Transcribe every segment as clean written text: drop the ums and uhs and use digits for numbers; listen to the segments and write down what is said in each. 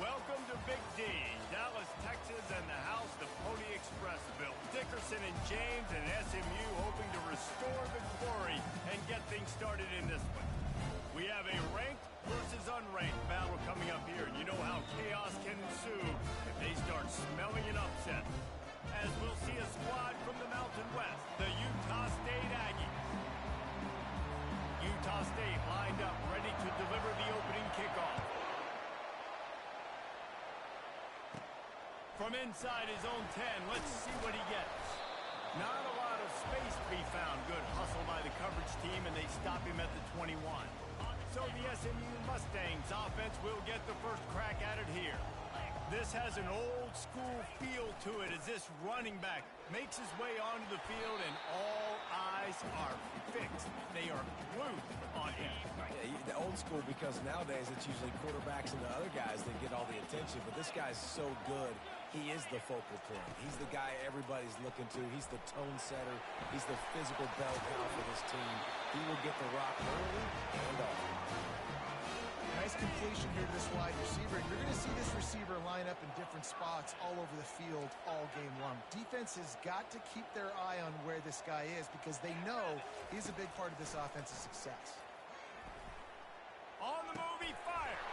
Welcome to Big D, Dallas, Texas, and the house the Pony Express built. Dickerson and James and SMU hoping to restore the glory and get things started in this one. We have a ranked versus unranked battle coming up here, and you know how chaos can ensue if they start smelling an upset. As we'll see a squad from the Mountain West, the Utah State Aggies. Utah State lined up, ready to deliver the opening kickoff. From inside his own 10, let's see what he gets. Not a lot of space to be found. Good hustle by the coverage team, and they stop him at the 21. So the SMU Mustangs offense will get the first crack at it here. This has an old-school feel to it as this running back makes his way onto the field, and all eyes are fixed. They are glued on him. Yeah, the old school, because nowadays it's usually quarterbacks and the other guys that get all the attention, but this guy's so good. He is the focal point. He's the guy everybody's looking to. He's the tone setter. He's the physical bell cow for this team. He will get the rock early and often. Nice completion here to this wide receiver. You're going to see this receiver line up in different spots all over the field all game long. Defense has got to keep their eye on where this guy is because they know he's a big part of this offense's success. On the move, he fires.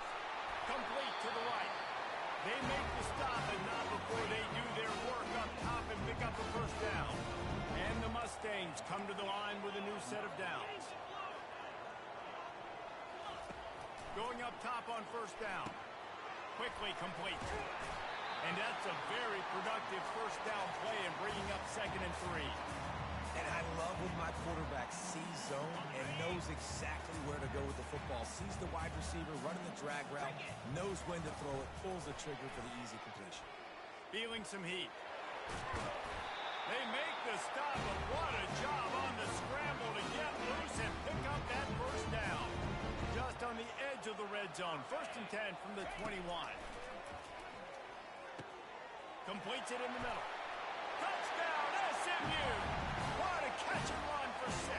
Complete to the right. They make the stop, and not before they do their work up top and pick up the first down. And the Mustangs come to the line with a new set of downs. Going up top on first down. Quickly complete. And that's a very productive first down play and bringing up 2nd and 3. And I love when my quarterback sees zone and knows exactly where to go with the football. Sees the wide receiver running the drag route, knows when to throw it, pulls the trigger for the easy completion. Feeling some heat. They make the stop, but what a job on the scramble to get loose and pick up that first down. Just on the edge of the red zone. 1st and 10 from the 21. Completes it in the middle. Touchdown, SMU! What a catch and run for 6.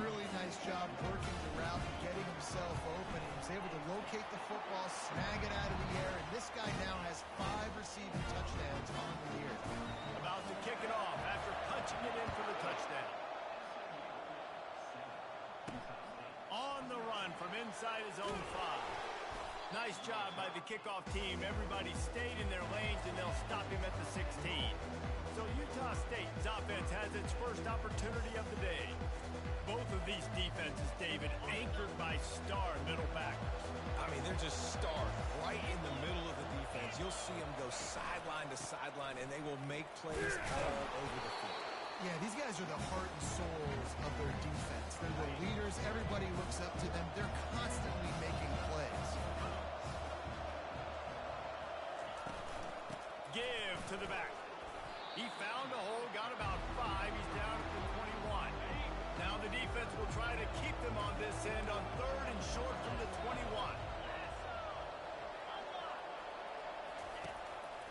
Really nice job working the route and getting himself open. He was able to locate the football, snag it out of the air, and this guy now has 5 receiving touchdowns on the year. About to kick it off after punching it in for the touchdown. On the run from inside his own 5. Nice job by the kickoff team. Everybody stayed in their lanes, and they'll stop him at the 16. So Utah State's offense has its first opportunity of the day. Both of these defenses, David, anchored by star middle backers. I mean, they're just stars right in the middle of the defense. You'll see them go sideline to sideline, and they will make plays all over the field. Yeah, these guys are the heart and souls of their defense. They're the leaders. Everybody looks up to them. They're constantly making plays. Give to the back. He found a hole, got about 5. He's down at the 21. Now the defense will try to keep them on this end on 3rd and short from the 21.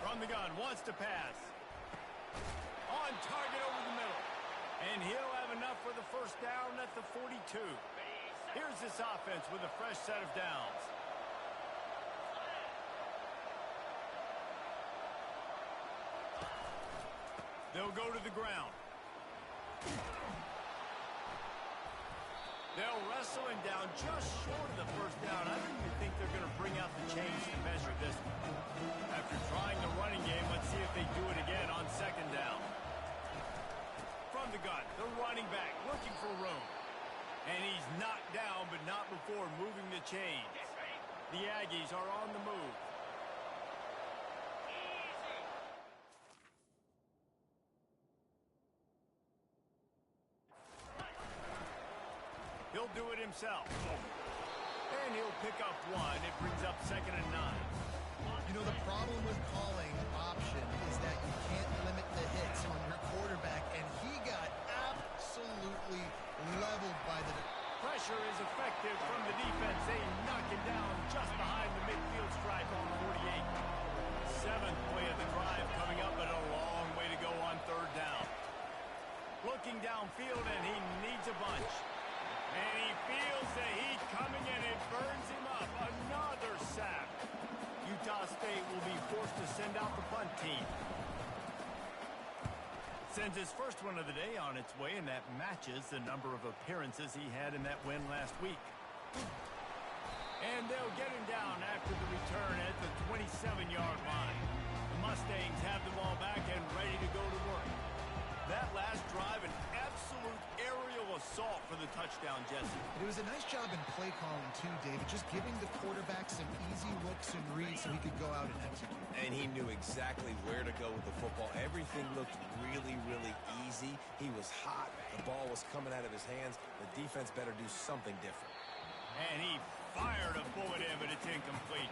From the gun, wants to pass. On target over the middle. And he'll have enough for the first down at the 42. Here's this offense with a fresh set of downs. They'll go to the ground. They'll wrestle him down just short of the first down. I don't even think they're going to bring out the chains to measure this one. After trying the running game, let's see if they do it again on 2nd down. From the gun, the running back looking for room. And he's knocked down, but not before moving the chains. The Aggies are on the move. He'll do it himself. And he'll pick up 1. It brings up 2nd and 9. You know, the problem with calling option is that you can't limit the hits on your quarterback, and he got absolutely leveled by the... Pressure is effective from the defense. They knock him down just behind the midfield stripe on 48. 7th play of the drive coming up, but a long way to go on 3rd down. Looking downfield, and he needs a bunch. And he feels the heat coming, and it burns him up. Another to send out the punt team. Sends his first one of the day on its way, and that matches the number of appearances he had in that win last week. And they'll get him down after the return at the 27-yard line. The Mustangs have the ball back and ready to go to work. That last drive, an absolute aerial assault for the touchdown, Jesse. It was a nice job in play calling, too, David, just giving the quarterback some easy looks and reads so he could go out and execute. And he knew exactly where to go with the football. Everything looked really, really easy. He was hot. The ball was coming out of his hands. The defense better do something different. And he fired a bullet in, but it's incomplete.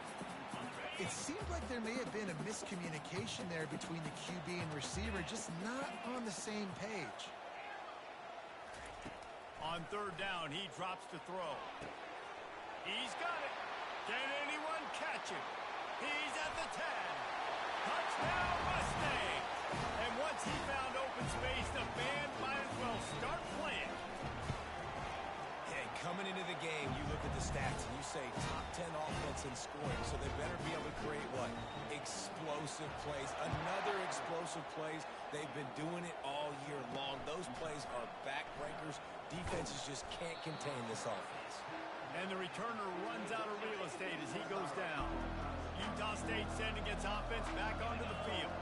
It seemed like there may have been a miscommunication there between the QB and receiver, just not on the same page. On third down, he drops to throw. He's got it. Can anyone catch him? He's at the 10. Touchdown, Mustang! And once he found open space, the band might as well start playing. Hey, coming into the game, you look at the stats and you say top 10 offense in scoring, so they better be able to create what? Explosive plays. Another explosive plays. They've been doing it all year long. Those plays are backbreakers. Defenses just can't contain this offense. And the returner runs out of real estate as he goes down. Utah State sending its offense back onto the field.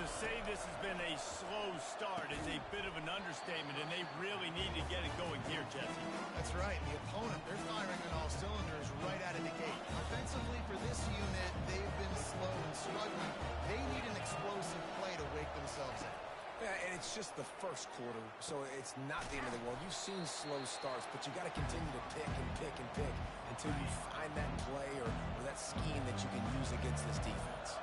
To say this has been a slow start is a bit of an understatement, and they really need to get it going here, Jesse. That's right. The opponent, they're firing on all cylinders right out of the gate. Offensively, for this unit, they've been slow and struggling. They need an explosive play to wake themselves up. Yeah, and it's just the first quarter, so it's not the end of the world. You've seen slow starts, but you got to continue to pick and pick and pick until you find that play or that scheme that you can use against this defense.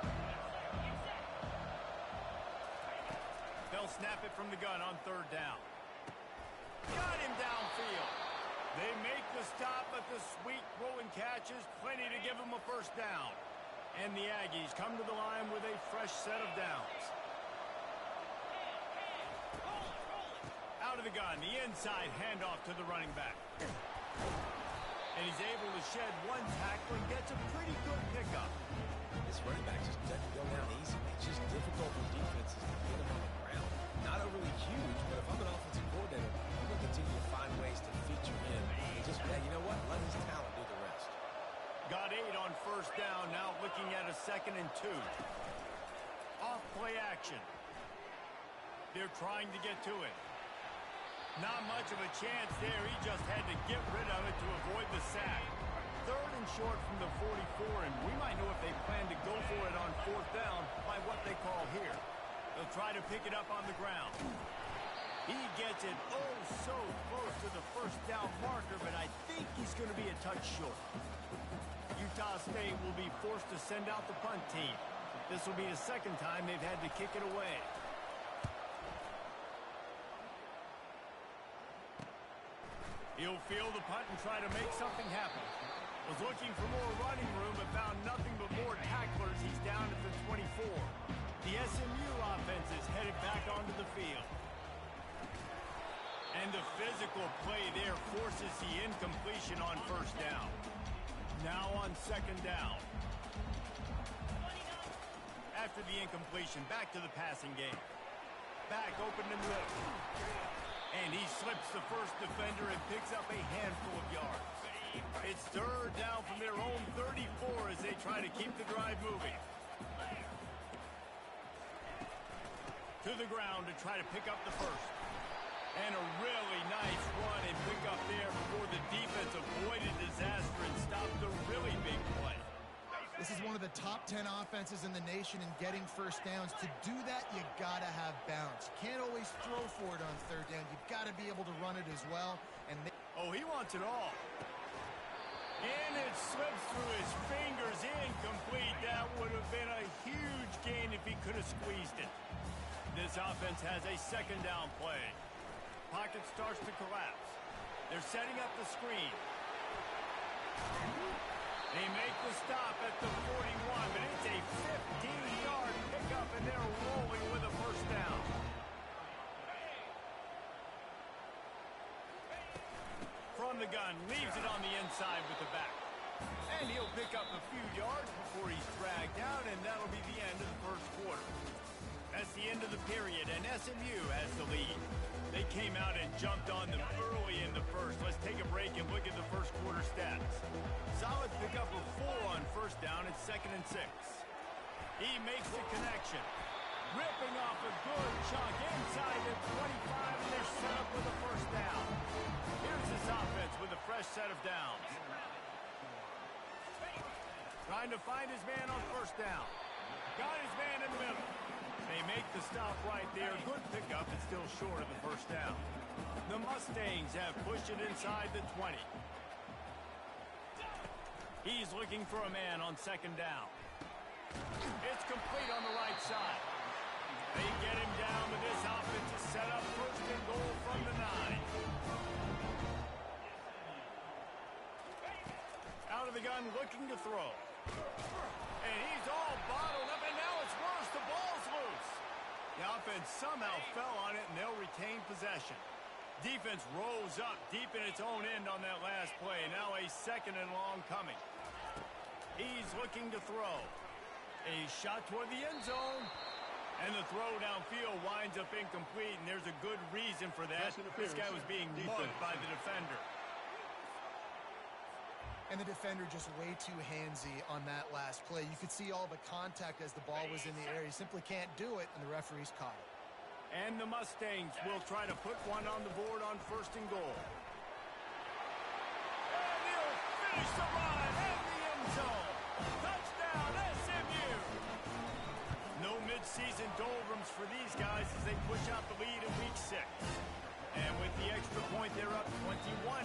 They'll snap it from the gun on third down. Got him downfield. They make the stop, but the sweet rolling catch is plenty to give them a first down. And the Aggies come to the line with a fresh set of downs. Out of the gun, the inside handoff to the running back. And he's able to shed one tackle and gets a pretty good pickup. This running back just doesn't go down easy. It's just difficult for defenses to get him on the ground. Not overly huge, but if I'm an offensive coordinator, I'm going to continue to find ways to feature him. And just, yeah, you know what? Let his talent do the rest. Got 8 on first down, now looking at a 2nd and 2. Off play action. They're trying to get to it. Not much of a chance there. He just had to get rid of it to avoid the sack. 3rd and short from the 44, and we might know if they plan to go for it on 4th down by what they call here. They'll try to pick it up on the ground. He gets it oh so close to the first down marker, but I think he's going to be a touch short. Utah State will be forced to send out the punt team. This will be the 2nd time they've had to kick it away. He'll field the punt and try to make something happen. Was looking for more running room, but found nothing but more tacklers. He's down at the 24. The SMU offense is headed back onto the field. And the physical play there forces the incompletion on first down. Now on 2nd down. After the incompletion, back to the passing game. Back open and look. And he slips the first defender and picks up a handful of yards. It's 3rd down from their own 34 as they try to keep the drive moving. To the ground to try to pick up the first. And a really nice run and pick up there before the defense avoided disaster and stopped the really big play. This is one of the top 10 offenses in the nation in getting first downs. To do that, you got to have balance. You can't always throw for it on 3rd down. You've got to be able to run it as well. And oh, he wants it all. And it slips through his fingers, incomplete. That would have been a huge gain if he could have squeezed it. This offense has a 2nd down play. Pocket starts to collapse. They're setting up the screen. They make the stop at the 41, but it's a 15-yard pickup, and they're rolling with a first down. From the gun, leaves it on the inside with the back. And he'll pick up a few yards before he's dragged out, and that'll that'll be the end of the first quarter. That's the end of the period, and SMU has the lead. They came out and jumped on them early in the first. Let's take a break and look at the first quarter stats. Solid pickup of 4 on first down at 2nd and 6. He makes the connection. Ripping off a good chunk inside the 25, and they're set up with a first down. Here's this offense with a fresh set of downs. Trying to find his man on first down. Got his man in the middle. They make the stop right there. Good pickup, and still short of the first down. The Mustangs have pushed it inside the 20. He's looking for a man on 2nd down. It's complete on the right side. They get him down, but this offense is set up 1st and goal from the 9. Out of the gun, looking to throw. And he's all bottled up, and now it's worse. The ball's loose. The offense somehow fell on it, and they'll retain possession. Defense rolls up deep in its own end on that last play. Now a 2nd and long coming. He's looking to throw. A shot toward the end zone. And the throw downfield winds up incomplete, and there's a good reason for that. This guy was being mugged by the defender. And the defender just way too handsy on that last play. You could see all the contact as the ball was in the air. He simply can't do it, and the referee's caught it. And the Mustangs will try to put one on the board on 1st and goal. And he'll finish the run in the end zone. Touchdown, SMU! No midseason doldrums for these guys as they push out the lead in week 6. And with the extra point, they're up 21-0.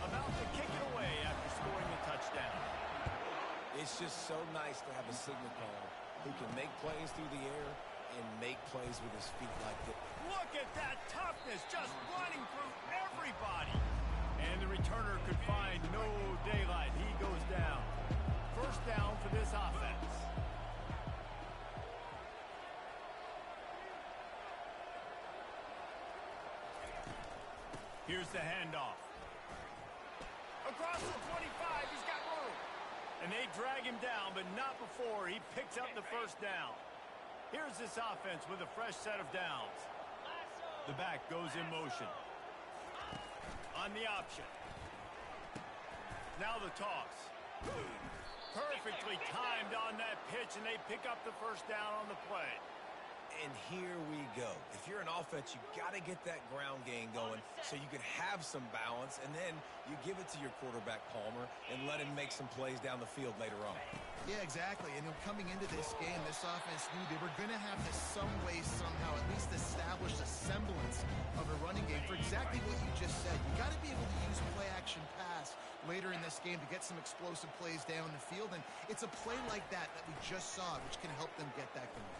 About to kick it away after scoring the touchdown. It's just so nice to have a signal caller who can make plays through the air and make plays with his feet like this. Look at that toughness, just running through everybody. And the returner could find no daylight. He goes down. First down for this offense. Here's the handoff. Across the 25, he's got room. And they drag him down, but not before he picks up the first down. Here's this offense with a fresh set of downs. The back goes in motion. On the option. Now the toss. Perfectly timed on that pitch, and they pick up the first down on the play. And here we go. If you're an offense, you got to get that ground game going so you can have some balance, and then you give it to your quarterback, Palmer, and let him make some plays down the field later on. Yeah, exactly. And coming into this game, this offense knew they were going to have to some way, somehow, at least establish a semblance of a running game for exactly what you just said. You got to be able to use play-action pass later in this game to get some explosive plays down the field, and it's a play like that that we just saw, which can help them get that going.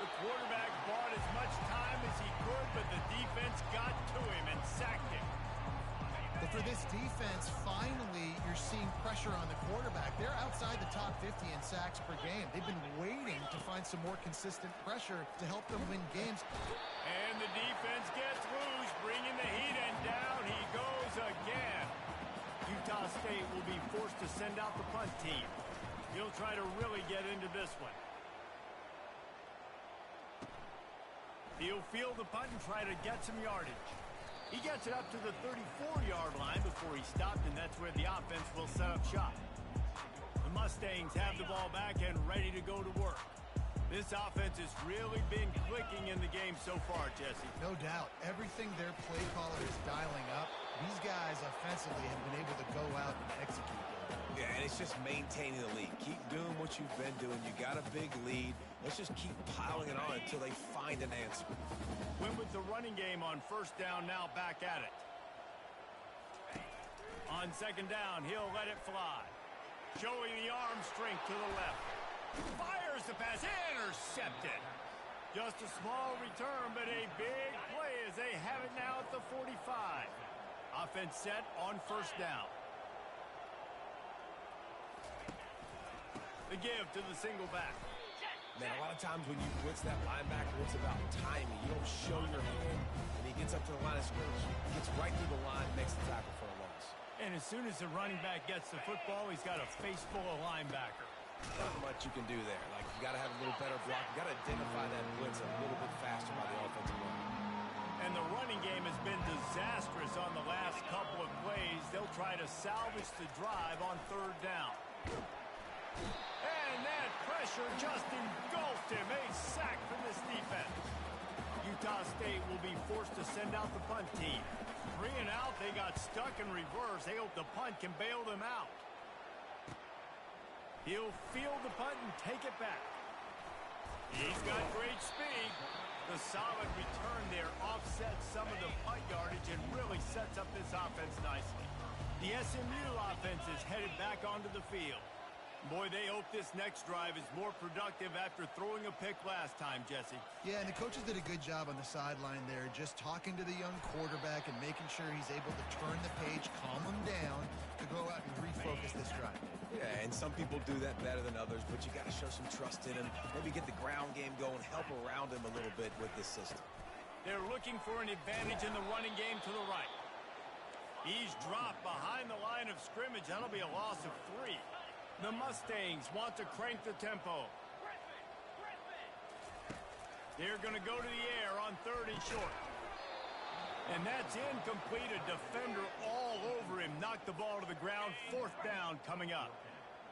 The quarterback bought as much time as he could, but the defense got to him and sacked him. But for this defense, finally, you're seeing pressure on the quarterback. They're outside the top 50 in sacks per game. They've been waiting to find some more consistent pressure to help them win games. And the defense gets loose, bringing the heat, and down he goes again. Utah State will be forced to send out the punt team. He'll try to really get into this one. He'll field the punt and try to get some yardage. He gets it up to the 34-yard line before he stopped, and that's where the offense will set up shop. The Mustangs have the ball back and ready to go to work. This offense has really been clicking in the game so far, Jesse. No doubt. Everything their play caller is dialing up, these guys offensively have been able to go out and execute. Yeah, and it's just maintaining the lead. Keep doing what you've been doing. You got a big lead. Let's just keep piling it on until they find an answer. Went with the running game on first down, now back at it. On second down, he'll let it fly. Showing the arm strength to the left. Fires the pass, intercepted. Just a small return, but a big play as they have it now at the 45. Offense set on first down. The give to the single back. Man, a lot of times when you blitz that linebacker, it's about timing. You don't show your hand, and he gets up to the line of scrimmage, gets right through the line, makes the tackle for a loss. And as soon as the running back gets the football, he's got a face full of linebacker. Not much you can do there. Like, you got to have a little better block. You got to identify that blitz a little bit faster by the offensive line. And the running game has been disastrous on the last couple of plays. They'll try to salvage the drive on third down. And that pressure just engulfed him. A sack from this defense. Utah State will be forced to send out the punt team. 3 and out, they got stuck in reverse. They hope the punt can bail them out. He'll field the punt and take it back. He's got great speed. The solid return there offsets some of the punt yardage and really sets up this offense nicely. The SMU offense is headed back onto the field. Boy, they hope this next drive is more productive after throwing a pick last time, Jesse. Yeah, and the coaches did a good job on the sideline there, just talking to the young quarterback and making sure he's able to turn the page, calm him down, to go out and refocus this drive. Yeah, and some people do that better than others, but you got to show some trust in him. Maybe get the ground game going, help around him a little bit with this system. They're looking for an advantage in the running game to the right. He's dropped behind the line of scrimmage. That'll be a loss of 3. The Mustangs want to crank the tempo. They're going to go to the air on 3rd and short. And that's incomplete. A defender all over him. Knocked the ball to the ground. 4th down coming up.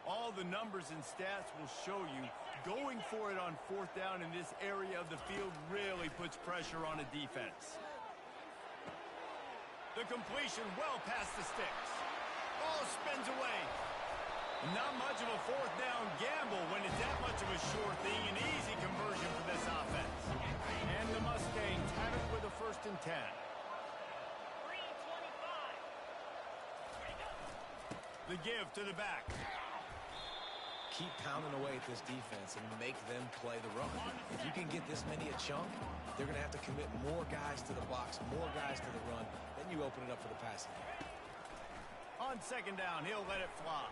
All the numbers and stats will show you going for it on 4th down in this area of the field really puts pressure on a defense. The completion well past the sticks. Ball spins away. Not much of a 4th down gamble when it's that much of a sure thing. An easy conversion for this offense. And the Mustangs have it with a 1st and 10. The give to the back. Keep pounding away at this defense and make them play the run. If you can get this many a chunk, they're going to have to commit more guys to the box, more guys to the run. Then you open it up for the passing game. On 2nd down, he'll let it fly.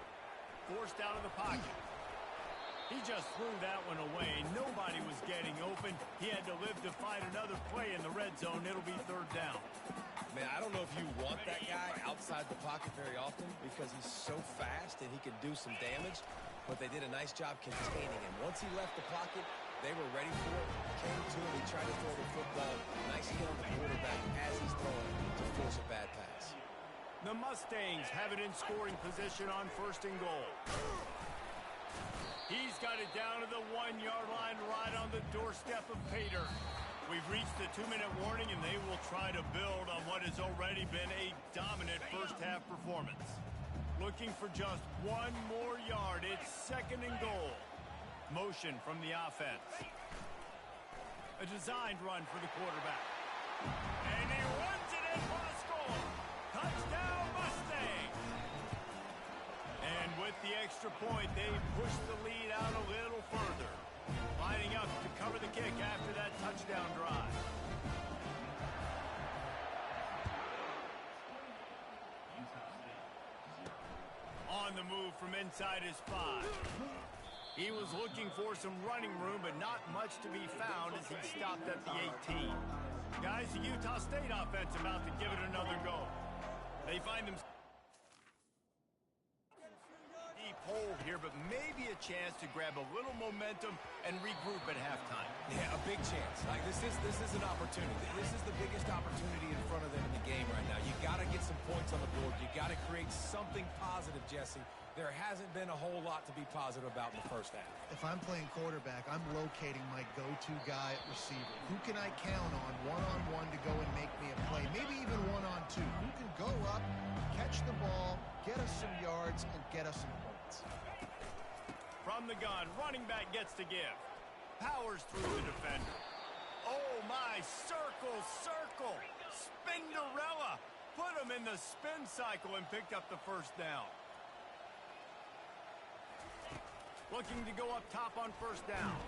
Forced out of the pocket. He just threw that one away. Nobody was getting open. He had to live to find another play in the red zone. It'll be 3rd down. Man, I don't know if you want that guy outside the pocket very often because he's so fast and he can do some damage, but they did a nice job containing him. Once he left the pocket, they were ready for it. Came to him. He tried to throw the football. Nice hit on the quarterback as he's throwing to force a bad pass. The Mustangs have it in scoring position on 1st and goal. He's got it down to the 1-yard line right on the doorstep of Pater. We've reached the 2-minute warning, and they will try to build on what has already been a dominant first-half performance. Looking for just 1 more yard. It's 2nd and goal. Motion from the offense. A designed run for the quarterback. And he runs it in for the score. Touchdown, Mustang! And with the extra point, they push the lead out a little further. Lining up to cover the kick after that touchdown drive. On the move from inside his 5. He was looking for some running room, but not much to be found as he stopped at the 18. Guys, the Utah State offense about to give it another go. They find themselves deep hole here, but maybe a chance to grab a little momentum and regroup at halftime. Yeah, a big chance. Like this is an opportunity. This is the biggest opportunity in front of them in the game right now. You got to get some points on the board. You got to create something positive, Jesse. There hasn't been a whole lot to be positive about in the first half. If I'm playing quarterback, I'm locating my go-to guy at receiver. Who can I count on one-on-one to go and make me a play? Maybe even one-on-two. Who can go up, catch the ball, get us some yards, and get us some points. From the gun, running back gets to give. Powers through the defender. Oh, my. Circle, circle. Spinderella. Put him in the spin cycle and picked up the 1st down. Looking to go up top on 1st down.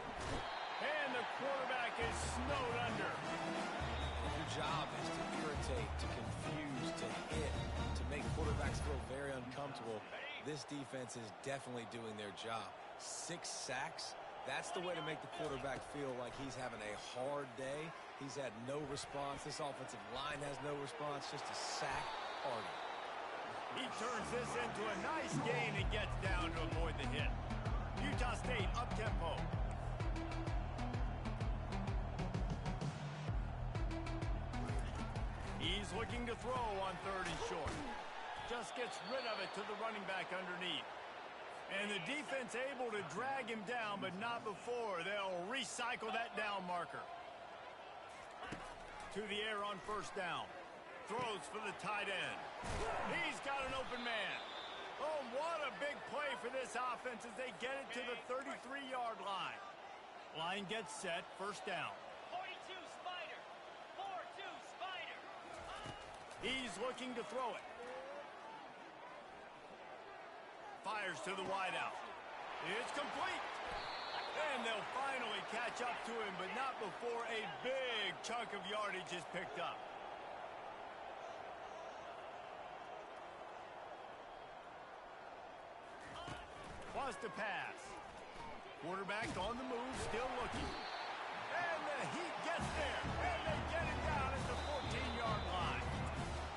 And the quarterback is snowed under. Your job is to irritate, to confuse, to hit, to make quarterbacks feel very uncomfortable. This defense is definitely doing their job. 6 sacks, that's the way to make the quarterback feel like he's having a hard day. He's had no response. This offensive line has no response, just a sack party. He turns this into a nice gain and gets down to avoid the hit. Utah He's looking to throw on 3rd and short. Just gets rid of it to the running back underneath. And the defense able to drag him down, but not before. They'll recycle that down marker. To the air on 1st down. Throws for the tight end. He's got an open man. Oh, what a big play for this offense as they get it to the 33-yard line. Line gets set, 1st down. 42 Spider. 4-2 Spider. He's looking to throw it. Fires to the wideout. It's complete. And they'll finally catch up to him, but not before a big chunk of yardage is picked up. Wants to pass. Quarterback on the move, still looking. And the Heat gets there. And they get it down at the 14-yard line.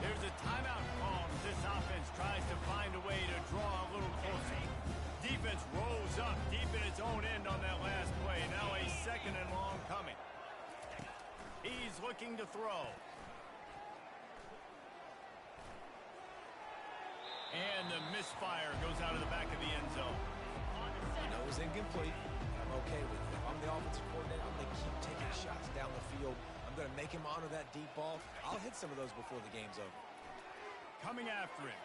There's a timeout call as this offense tries to find a way to draw a little closer. Defense rolls up deep in its own end on that last play. Now a 2nd and long coming. He's looking to throw. And the misfire goes out of the back of the end zone. I know it's incomplete. I'm okay with it. If I'm the offensive coordinator, I'm going to keep taking shots down the field. I'm going to make him honor that deep ball. I'll hit some of those before the game's over. Coming after him.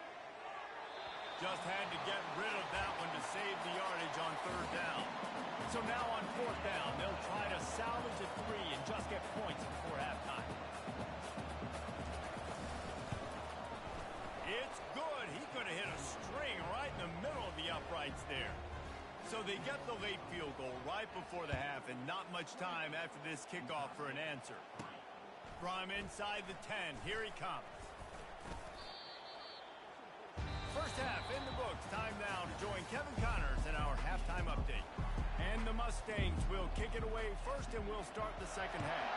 Just had to get rid of that one to save the yardage on 3rd down. So now on 4th down, they'll try to salvage a 3 and just get points before halftime. It's good. He could have hit a string right in the middle of the uprights there. So they get the late field goal right before the half and not much time after this kickoff for an answer. From inside the 10, here he comes. First half in the books. Time now to join Kevin Connors in our halftime update. And the Mustangs will kick it away first and we'll start the 2nd half.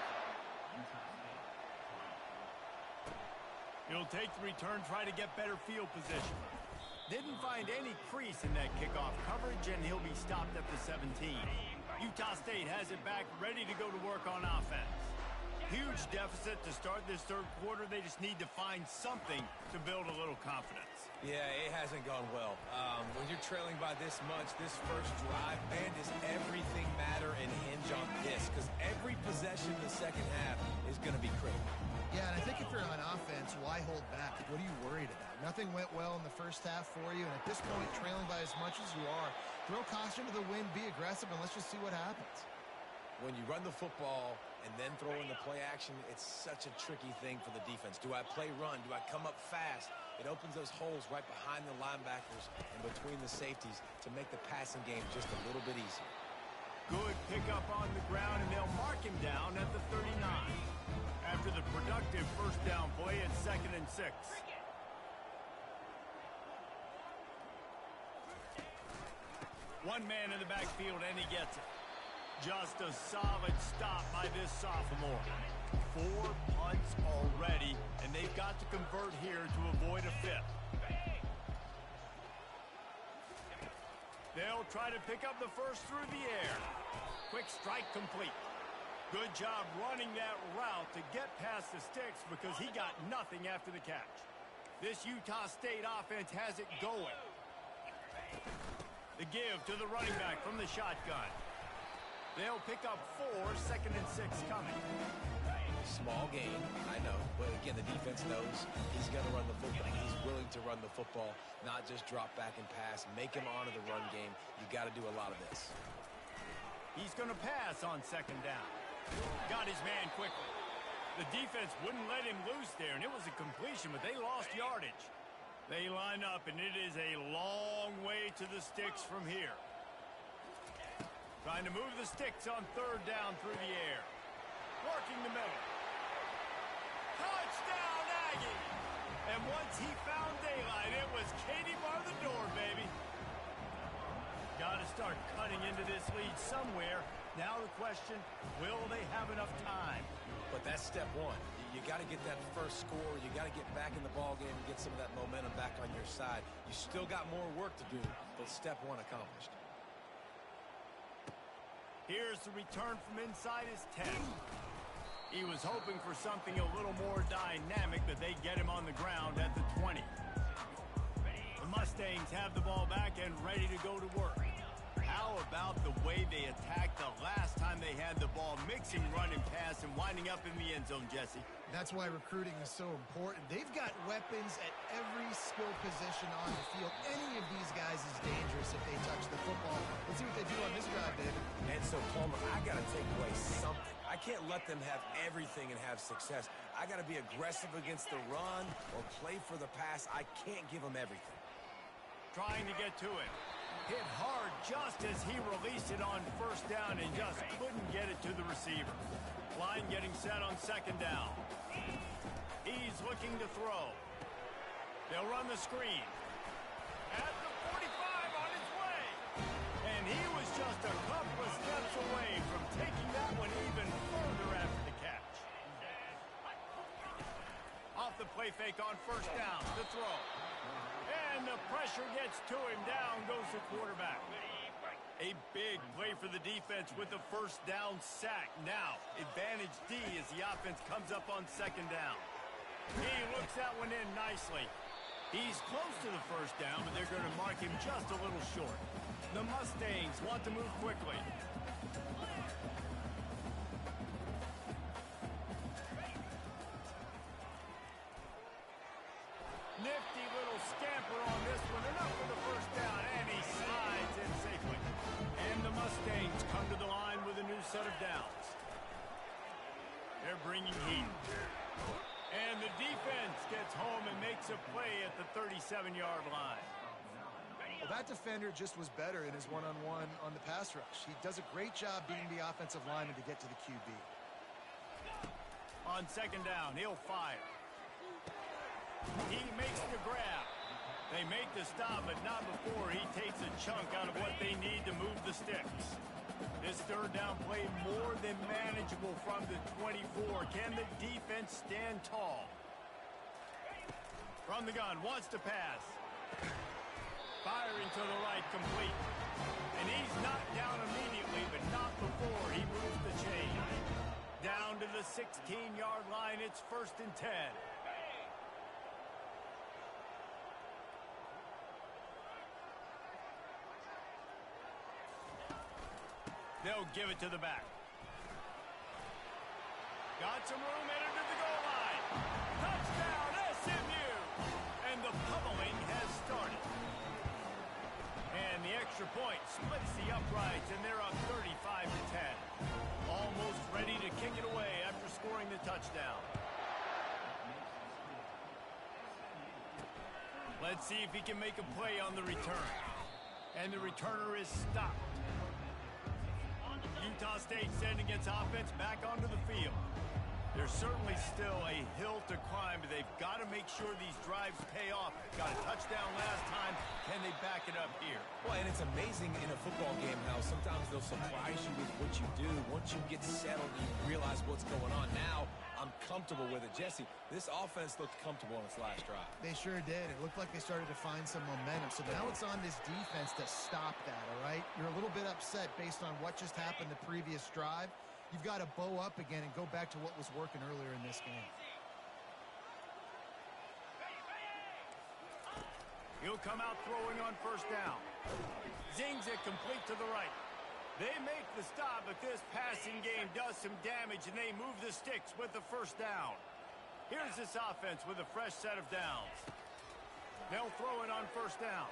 He'll take the return, try to get better field position. Didn't find any crease in that kickoff coverage, and he'll be stopped at the 17. Utah State has it back, ready to go to work on offense. Huge deficit to start this 3rd quarter. They just need to find something to build a little confidence. Yeah, it hasn't gone well. When you're trailing by this much, this first drive, man, does everything matter and hinge on this? Because every possession in the 2nd half is going to be critical. Yeah, and I think if you're on offense, why hold back? What are you worried about? Nothing went well in the 1st half for you, and at this point, trailing by as much as you are, throw caution to the wind, be aggressive, and let's just see what happens. When you run the football and then throw in the play action, it's such a tricky thing for the defense. Do I play run? Do I come up fast? It opens those holes right behind the linebackers and between the safeties to make the passing game just a little bit easier. Good pickup on the ground, and they'll mark him down at the 39. After the productive 1st down play, it's 2nd and 6. One man in the backfield, and he gets it. Just a solid stop by this sophomore. 4 punts already, and they've got to convert here to avoid a 5th. They'll try to pick up the first through the air. Quick strike complete. Good job running that route to get past the sticks because he got nothing after the catch. This Utah State offense has it going. The give to the running back from the shotgun. They'll pick up 4, 2nd and 6 coming. Small gain, I know, but again, the defense knows he's going to run the football. He's willing to run the football, not just drop back and pass, make him honor the run game. You got to do a lot of this. He's going to pass on 2nd down. Got his man quickly. The defense wouldn't let him loose there, and it was a completion, but they lost yardage. They line up, and it is a long way to the sticks from here. Trying to move the sticks on 3rd down through the air. Working the middle. Touchdown, Aggie! And once he found daylight, it was Katie bar the door, baby. Got to start cutting into this lead somewhere. Now the question, will they have enough time? But that's step 1. You got to get that first score. You got to get back in the ball game and get some of that momentum back on your side. You still got more work to do, but step 1 accomplished. Here's the return from inside his 10. He was hoping for something a little more dynamic, but they get him on the ground at the 20. The Mustangs have the ball back and ready to go to work. How about the way they attacked the last time they had the ball, mixing run and pass and winding up in the end zone, Jesse? That's why recruiting is so important. They've got weapons at every skill position on the field. Any of these guys is dangerous if they touch the football. Let's see what they do on this drive, David. And so, Palmer, I got to take away something. I can't let them have everything and have success. I got to be aggressive against the run or play for the pass. I can't give them everything. Trying to get to it. Hit hard just as he released it on first down and just couldn't get it to the receiver. Line getting set on second down. He's looking to throw. They'll run the screen. At the 45 on his way. And he was just a couple of steps away from taking that one even further after the catch. Off the play fake on first down. The throw. And the pressure gets to him. Down goes the quarterback. A big play for the defense with the first down sack. Now, advantage D as the offense comes up on second down. He looks that one in nicely. He's close to the first down, but they're going to mark him just a little short. The Mustangs want to move quickly. Nifty little scamper on this one. Enough for the first down, and he slides in safely. And the Mustangs come to the line with a new set of downs. They're bringing heat. And the defense gets home and makes a play at the 37-yard line. Well, that defender just was better in his one-on-one on the pass rush. He does a great job being the offensive lineman to get to the QB. On second down, he'll fire. He makes the grab. They make the stop, but not before he takes a chunk out of what they need to move the sticks. This third down play more than manageable from the 24. Can the defense stand tall? From the gun, wants to pass. Firing to the right, complete. And he's knocked down immediately, but not before he moves the chain. Down to the 16-yard line, it's 1st and 10. They'll give it to the back. Got some room, headed to the goal line. Touchdown, SMU! And the pummeling has started. And the extra point splits the uprights, and they're up 35-10. Almost ready to kick it away after scoring the touchdown. Let's see if he can make a play on the return. And the returner is stopped. Utah State sending its offense back onto the field. There's certainly still a hill to climb, but they've got to make sure these drives pay off. Got a touchdown last time. Can they back it up here? Well, and it's amazing in a football game how sometimes they'll surprise you with what you do. Once you get settled, you realize what's going on. Now, I'm comfortable with it. Jesse, this offense looked comfortable on its last drive. They sure did. It looked like they started to find some momentum. So now it's on this defense to stop that, all right? You're a little bit upset based on what just happened the previous drive. You've got to bow up again and go back to what was working earlier in this game. He'll come out throwing on first down. Zings it complete to the right. They make the stop, but this passing game does some damage, and they move the sticks with the first down. Here's this offense with a fresh set of downs. They'll throw it on first down.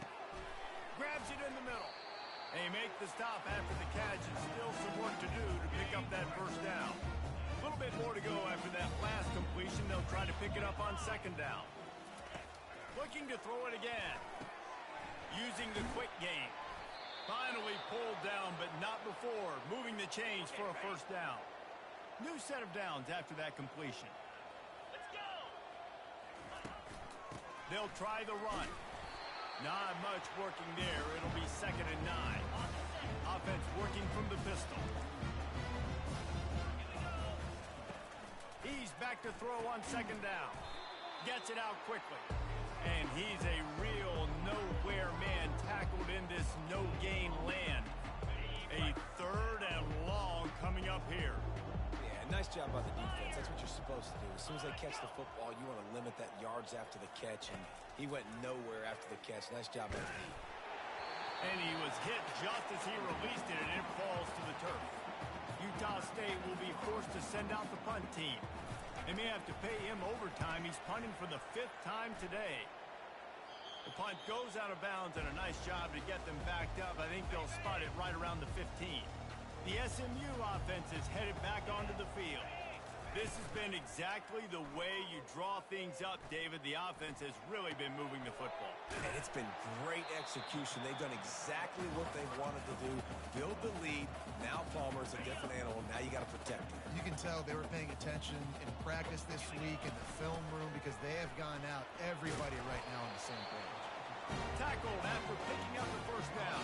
Grabs it in the middle. They make the stop after the catch, and still some work to do to pick up that first down. A little bit more to go after that last completion. They'll try to pick it up on second down. Looking to throw it again. Using the quick game. Finally pulled down, but not before. Moving the chains for a first down. New set of downs after that completion. Let's go! They'll try the run. Not much working there. It'll be 2nd and 9. Offense working from the pistol. He's back to throw on second down. Gets it out quickly. And he's a real nowhere man tackled in this no-gain land. A 3rd and long coming up here. Yeah, nice job by the defense. supposed to do. As soon as they catch the football, you want to limit that yards after the catch, and he went nowhere after the catch. Nice job by the. And he was hit just as he released it, and it falls to the turf. Utah State will be forced to send out the punt team. They may have to pay him overtime. He's punting for the 5th time today. The punt goes out of bounds, and a nice job to get them backed up. I think they'll spot it right around the 15. The SMU offense is headed back onto the field. This has been exactly the way you draw things up, David. The offense has really been moving the football. And it's been great execution. They've done exactly what they wanted to do. Build the lead. Now Palmer's a different animal. Now you got to protect him. You can tell they were paying attention in practice this week in the film room because they have gone out, everybody right now on the same page. Tackled after picking up the first down.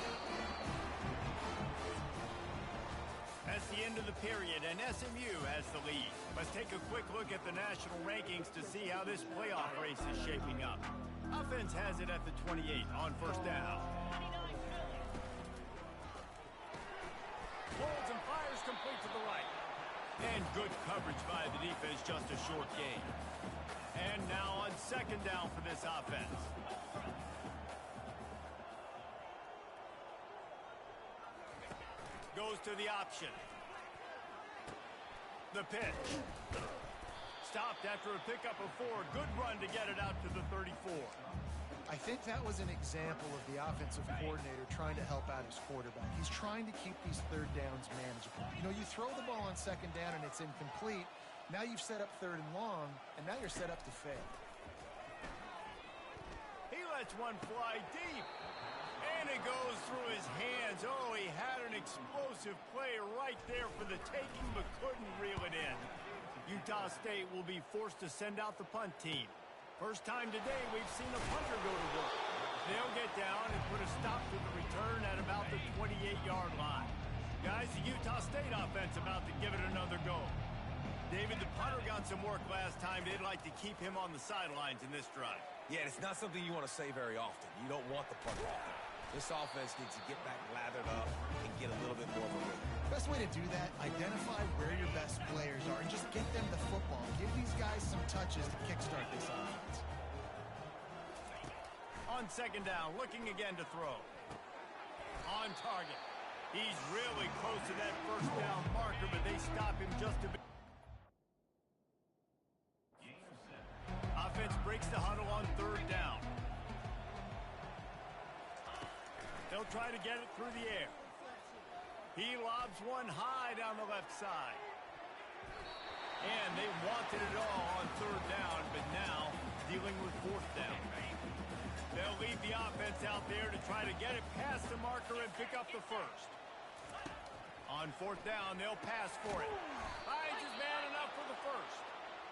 That's the end of the period, and SMU has the lead. Let's take a quick look at the national rankings to see how this playoff race is shaping up. Offense has it at the 28 on first down. Holds and fires complete to the right. And good coverage by the defense, just a short gain. And now on second down for this offense. Goes to the option. The pitch. Stopped after a pickup of 4. Good run to get it out to the 34. I think that was an example of the offensive coordinator trying to help out his quarterback. He's trying to keep these third downs manageable. You know, you throw the ball on second down and it's incomplete. Now you've set up third and long, and now you're set up to fail. He lets one fly deep. And it goes through his hands. Oh, he had an explosive play right there for the taking, but couldn't reel it in. Utah State will be forced to send out the punt team. First time today we've seen a punter go to work. They'll get down and put a stop to the return at about the 28-yard line. Guys, the Utah State offense about to give it another go. David, the punter got some work last time. They'd like to keep him on the sidelines in this drive. Yeah, it's not something you want to say very often. You don't want the punter off there. This offense needs to get back lathered up and get a little bit more of a rhythm. Best way to do that, identify where your best players are and just get them the football. Give these guys some touches to kickstart this offense. On second down, looking again to throw. On target. He's really close to that first down marker, but they stop him just a bit. Offense breaks the huddle on third down. They'll try to get it through the air. He lobs one high down the left side. And they wanted it all on third down, but now dealing with fourth down. They'll leave the offense out there to try to get it past the marker and pick up the first. On fourth down, they'll pass for it. Finds his man enough for the first.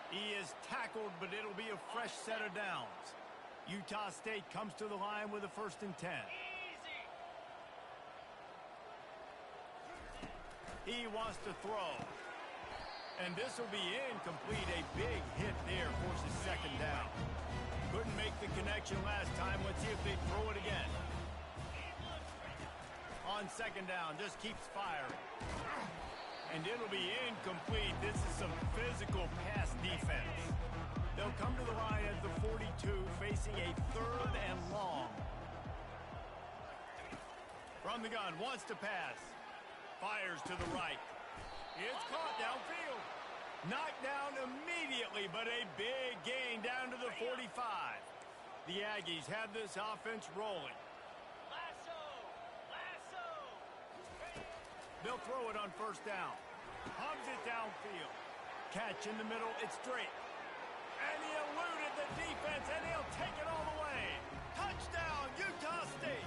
He is tackled, but it'll be a fresh set of downs. Utah State comes to the line with a 1st and 10. He wants to throw. And this will be incomplete. A big hit there forces second down. Couldn't make the connection last time. Let's see if they throw it again. On second down, just keeps firing. And it'll be incomplete. This is some physical pass defense. They'll come to the line at the 42, facing a 3rd and long. From the gun, wants to pass. Fires to the right. It's caught downfield. Knocked down immediately, but a big gain down to the 45. The Aggies have this offense rolling. Lasso! They'll throw it on first down. Hubs it downfield. Catch in the middle, it's straight. And he eluded the defense, and he'll take it all the way. Touchdown, Utah State!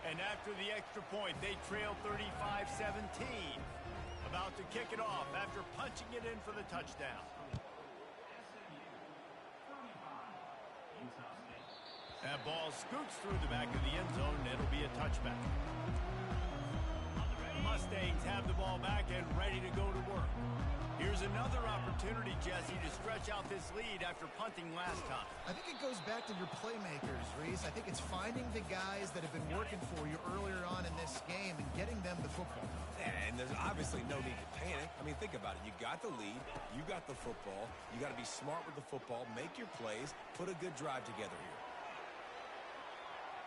And after the extra point, they trail 35-17. About to kick it off after punching it in for the touchdown. That ball scoots through the back of the end zone, and it'll be a touchback. Mustangs have the ball back and ready to go to work. Here's another opportunity, Jesse, to stretch out this lead after punting last time. I think it goes back to your playmakers, Reese. I think it's finding the guys that have been working for you earlier on in this game and getting them the football. Yeah, and there's obviously no need to panic. I mean, think about it. You got the lead. You got the football. You got to be smart with the football. Make your plays. Put a good drive together here.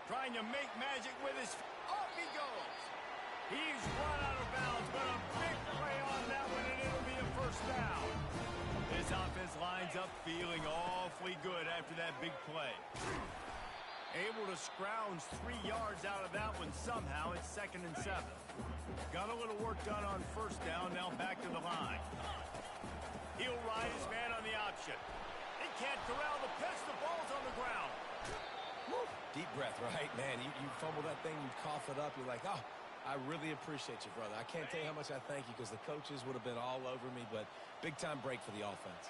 Trying to make magic with his... Off he goes. He's run out of bounds, but a big play on that one, and it'll be a first down. This offense lines up feeling awfully good after that big play. Able to scrounge 3 yards out of that one somehow. It's 2nd and 7. Got a little work done on first down, now back to the line. He'll ride his man on the option. They can't corral the pitch. The ball's on the ground. Woo. Deep breath, right? Man, you fumble that thing, you cough it up, you're like, oh, I really appreciate you, brother. I can't tell you how much I thank you because the coaches would have been all over me, but big-time break for the offense.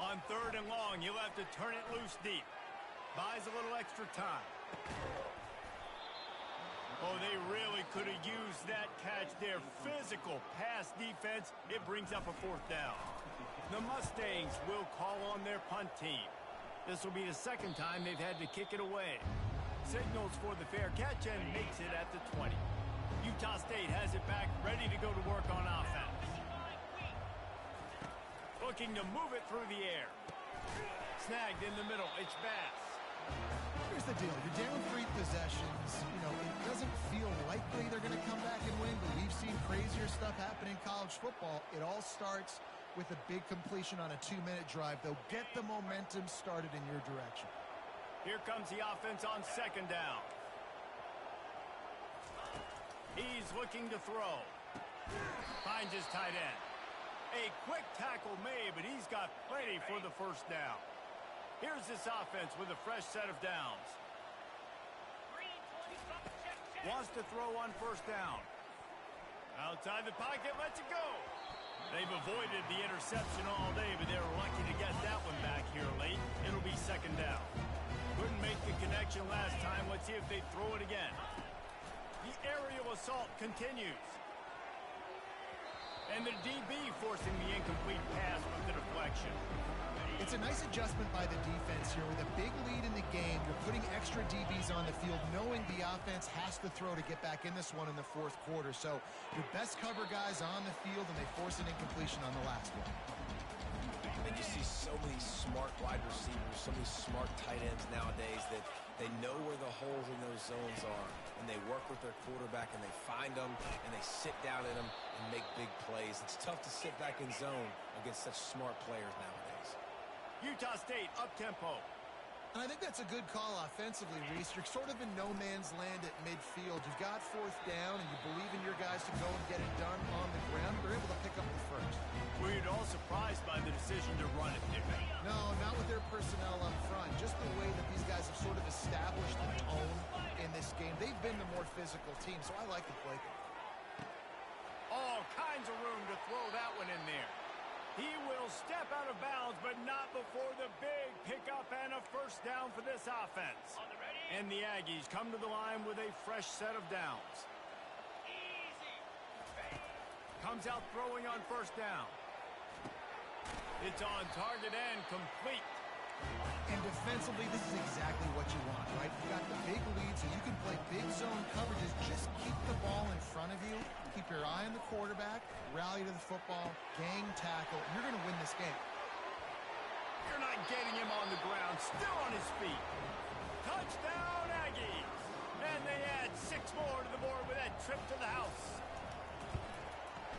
On 3rd and long, you'll have to turn it loose deep. Buys a little extra time. Oh, they really could have used that catch there. Physical pass defense. It brings up a 4th down. The Mustangs will call on their punt team. This will be the 2nd time they've had to kick it away. Signals for the fair catch and makes it at the 20. Utah State has it back, ready to go to work on offense. Looking to move it through the air. Snagged in the middle. It's Bass. Here's the deal. You're down 3 possessions. You know, it doesn't feel likely they're going to come back and win, but we've seen crazier stuff happen in college football. It all starts with a big completion on a 2-minute drive. They'll get the momentum started in your direction. Here comes the offense on 2nd down. He's looking to throw. Finds his tight end. A quick tackle made, but he's got plenty for the first down. Here's this offense with a fresh set of downs. Wants to throw on first down. Outside the pocket, lets it go. They've avoided the interception all day, but they were lucky to get that one back here late. It'll be 2nd down. Couldn't make the connection last time. Let's see if they throw it again. The aerial assault continues. And the DB forcing the incomplete pass with the deflection. It's a nice adjustment by the defense here. With a big lead in the game, you're putting extra DBs on the field, knowing the offense has to throw to get back in this one in the 4th quarter. So your best cover guys on the field, and they force an incompletion on the last one. And you see so many smart wide receivers, so many smart tight ends nowadays that they know where the holes in those zones are, and they work with their quarterback, and they find them, and they sit down in them and make big plays. It's tough to sit back in zone against such smart players nowadays. Utah State up-tempo. And I think that's a good call offensively, Reese. You're sort of in no man's land at midfield. You've got 4th down, and you believe in your guys to go and get it done on the ground. They're able to pick up the first. Were you at all surprised by the decision to run it there? No, not with their personnel up front. Just the way that these guys have sort of established the tone in this game. They've been the more physical team, so I like the play. All kinds of room to throw that one in there. He will step out of bounds, but not before the big pickup and a first down for this offense. And the Aggies come to the line with a fresh set of downs. Comes out throwing on first down. It's on target and complete. And defensively, this is exactly what you want, right? You've got the big lead, so you can play big zone coverages. Just keep the ball in front of you. Keep your eye on the quarterback. Rally to the football. Gang tackle. You're going to win this game. You're not getting him on the ground. Still on his feet. Touchdown, Aggies. And they add 6 more to the board with that trip to the house.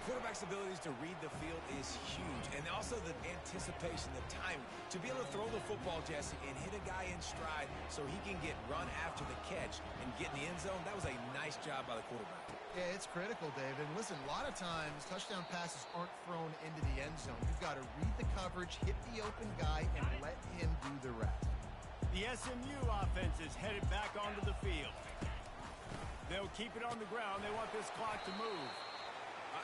Quarterback's abilities to read the field is huge, and also the anticipation, the time to be able to throw the football, Jesse, and hit a guy in stride so he can get run after the catch and get in the end zone. That was a nice job by the quarterback. Yeah, it's critical, David. Listen, a lot of times touchdown passes aren't thrown into the end zone. You've got to read the coverage, hit the open guy, and let him do the rest. The SMU offense is headed back onto the field. They'll keep it on the ground. They want this clock to move.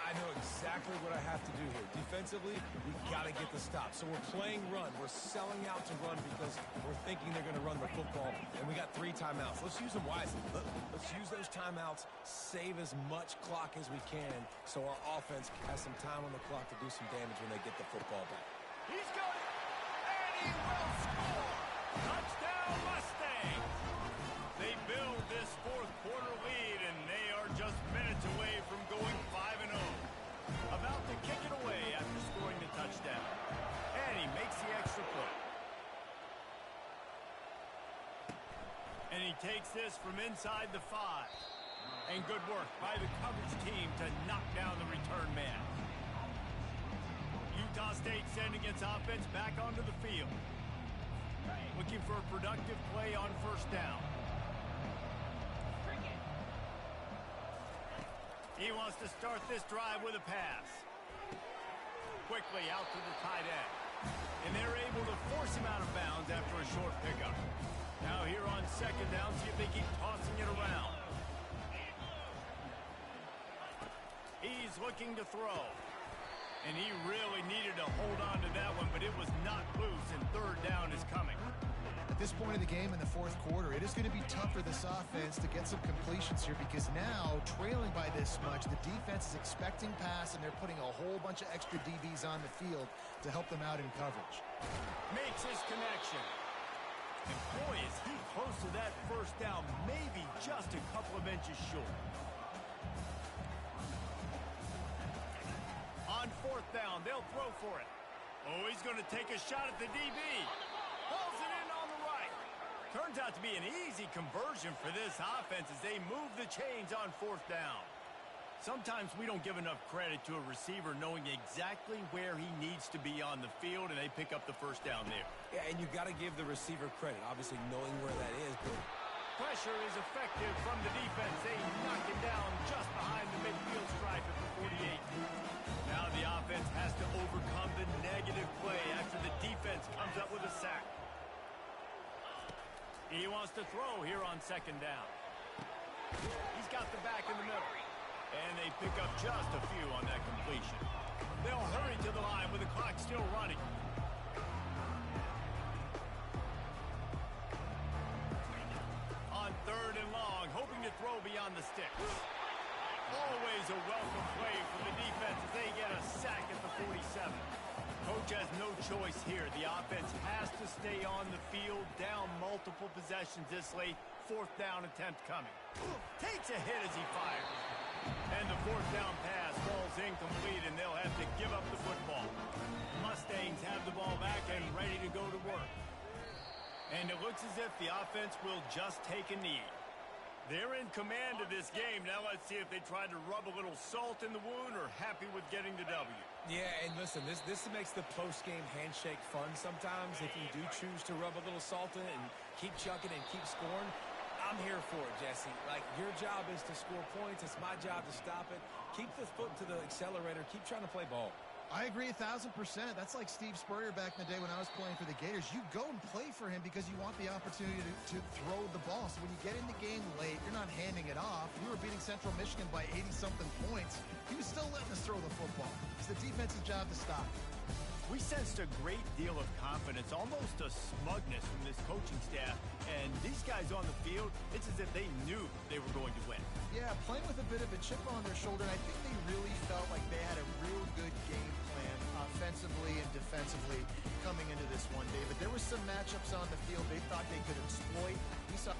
I know exactly what I have to do here. Defensively, we've got to get the stop. So we're playing run. We're selling out to run because we're thinking they're going to run the football. And we got 3 timeouts. Let's use them wisely. Let's use those timeouts, save as much clock as we can so our offense has some time on the clock to do some damage when they get the football back. He's got it, and he will score. Touchdown, Mustangs. They build this fourth quarter lead, and they are just minutes away from going 5-0. About to kick it away after scoring the touchdown. And he makes the extra point. And he takes this from inside the 5. And good work by the coverage team to knock down the return man. Utah State sending its offense back onto the field. Looking for a productive play on first down. He wants to start this drive with a pass. Quickly out to the tight end. And they're able to force him out of bounds after a short pickup. Now here on second down, see if they keep tossing it around. He's looking to throw. And he really needed to hold on to that one, but it was not loose, and third down is coming. At this point of the game in the fourth quarter, it is going to be tough for this offense to get some completions here because now, trailing by this much, the defense is expecting pass, and they're putting a whole bunch of extra DBs on the field to help them out in coverage. Makes his connection. And boy, is he close to that first down, maybe just a couple of inches short. On fourth down, they'll throw for it. Oh, he's going to take a shot at the DB. Pulls it in on the right. Turns out to be an easy conversion for this offense as they move the chains on fourth down. Sometimes we don't give enough credit to a receiver knowing exactly where he needs to be on the field, and they pick up the first down there. Yeah, and you got to give the receiver credit, obviously knowing where that is. But pressure is effective from the defense. They knock it down just behind the midfield stripe at the 48. Now the offense has to overcome the negative play after the defense comes up with a sack. He wants to throw here on second down. He's got the back in the middle. And they pick up just a few on that completion. They'll hurry to the line with the clock still running. On third and long, hoping to throw beyond the sticks. Always a welcome play from the defense as they get a sack at the 47. Coach has no choice here. The offense has to stay on the field, down multiple possessions this late. Fourth down attempt coming. Takes a hit as he fires. And the fourth down pass falls incomplete, and they'll have to give up the football. Mustangs have the ball back and ready to go to work. And it looks as if the offense will just take a knee. They're in command of this game. Now let's see if they try to rub a little salt in the wound or happy with getting the W. yeah, and listen, this makes the post-game handshake fun sometimes. If you do choose to rub a little salt in it and keep chucking and keep scoring, I'm here for it, Jesse. Like, your job is to score points. It's my job to stop it. Keep the foot to the accelerator. Keep trying to play ball. I agree 1,000%. That's like Steve Spurrier back in the day when I was playing for the Gators. You go and play for him because you want the opportunity to throw the ball. So when you get in the game late, you're not handing it off. We were beating Central Michigan by 80-something points. He was still letting us throw the football. It's the defense's job to stop. We sensed a great deal of confidence, almost a smugness from this coaching staff. And these guys on the field, it's as if they knew they were going to win. Yeah, playing with a bit of a chip on their shoulder, and I think they really felt like they had a real good game plan offensively and defensively coming into this one, David. There were some matchups on the field they thought they could exploit. We saw